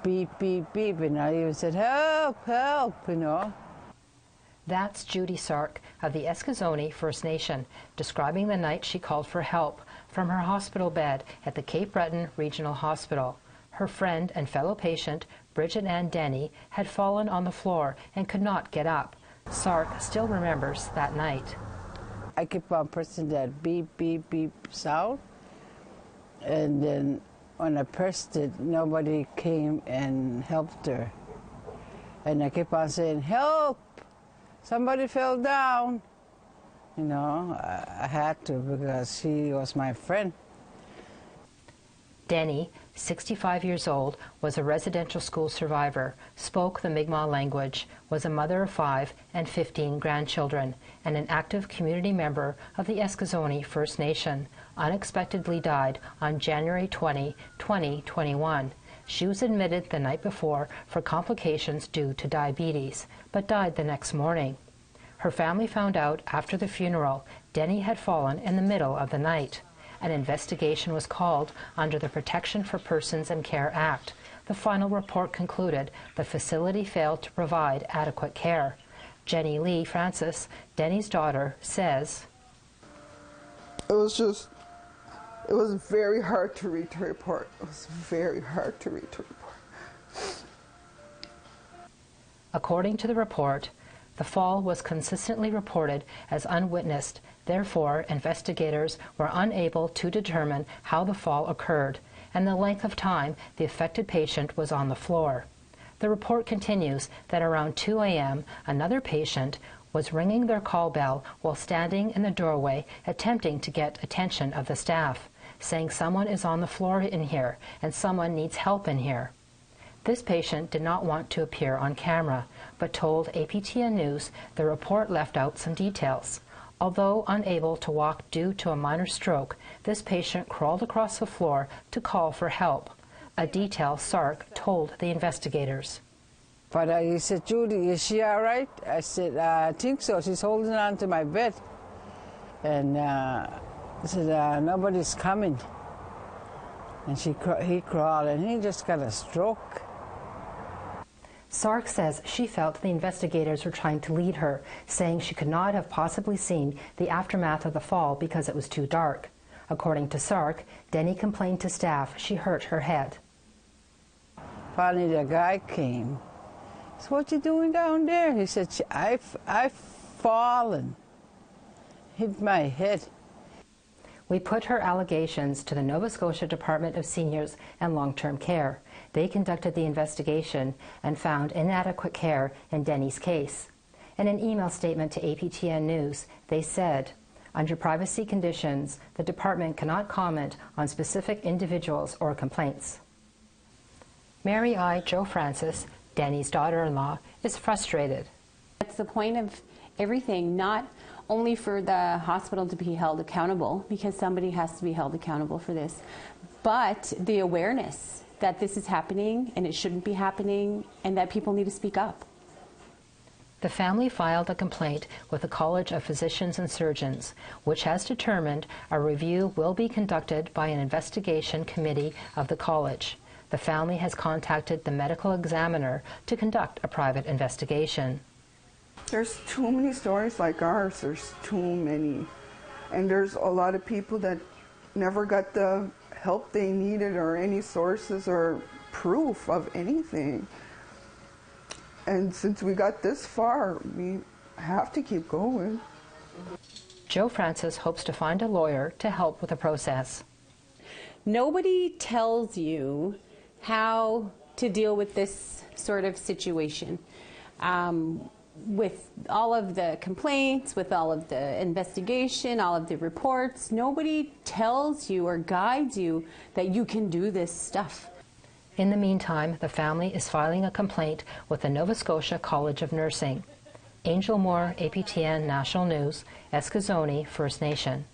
beep, beep, beep, and I even said, help, help, you know. That's Judy Sark of the Eskasoni First Nation, describing the night she called for help from her hospital bed at the Cape Breton Regional Hospital. Her friend and fellow patient, Bridget Denny, had fallen on the floor and could not get up. Sark still remembers that night. I kept on pressing that beep, beep, beep sound, and then when I pressed it, nobody came and helped her. And I kept on saying, help! Somebody fell down. You know, I had to because she was my friend. Denny, 65 years old, was a residential school survivor, spoke the Mi'kmaq language, was a mother of 5 and 15 grandchildren, and an active community member of the Eskasoni First Nation. Unexpectedly died on January 20, 2021. She was admitted the night before for complications due to diabetes, but died the next morning. Her family found out after the funeral Denny had fallen in the middle of the night. An investigation was called under the Protection for Persons in Care Act. The final report concluded the facility failed to provide adequate care. Jenny Lee Francis, Denny's daughter, says, It was very hard to read the report. It was very hard to read the report. According to the report, the fall was consistently reported as unwitnessed. Therefore, investigators were unable to determine how the fall occurred and the length of time the affected patient was on the floor. The report continues that around 2 a.m., another patient was ringing their call bell while standing in the doorway attempting to get attention of the staff, saying someone is on the floor in here and someone needs help in here. This patient did not want to appear on camera, but told APTN News the report left out some details. Although unable to walk due to a minor stroke, this patient crawled across the floor to call for help, a detail Sark told the investigators. But he said, Judy, is she all right? I said, I think so. She's holding on to my bed. And he said, nobody's coming. And he crawled, and he just got a stroke. Sark says she felt the investigators were trying to lead her, saying she could not have possibly seen the aftermath of the fall because it was too dark. According to Sark, Denny complained to staff she hurt her head. Finally, the guy came. So what you doing down there? He said, I've fallen, hit my head. We put her allegations to the Nova Scotia Department of Seniors and Long-Term Care. They conducted the investigation and found inadequate care in Denny's case. In an email statement to APTN News, they said, under privacy conditions, the department cannot comment on specific individuals or complaints. Mary I. Jo Francis, Denny's daughter-in-law, is frustrated. That's the point of everything, not only for the hospital to be held accountable, because somebody has to be held accountable for this, but the awareness that this is happening and it shouldn't be happening and that people need to speak up. The family filed a complaint with the College of Physicians and Surgeons, which has determined a review will be conducted by an investigation committee of the college. The family has contacted the medical examiner to conduct a private investigation. There's too many stories like ours. There's too many. And there's a lot of people that never got the help they needed or any sources or proof of anything. And since we got this far, we have to keep going. Jo Francis hopes to find a lawyer to help with the process. Nobody tells you how to deal with this sort of situation. With all of the complaints, with all of the investigation, all of the reports, nobody tells you or guides you that you can do this stuff. In the meantime, the family is filing a complaint with the Nova Scotia College of Nursing. Angel Moore, APTN National News, Eskasoni First Nation.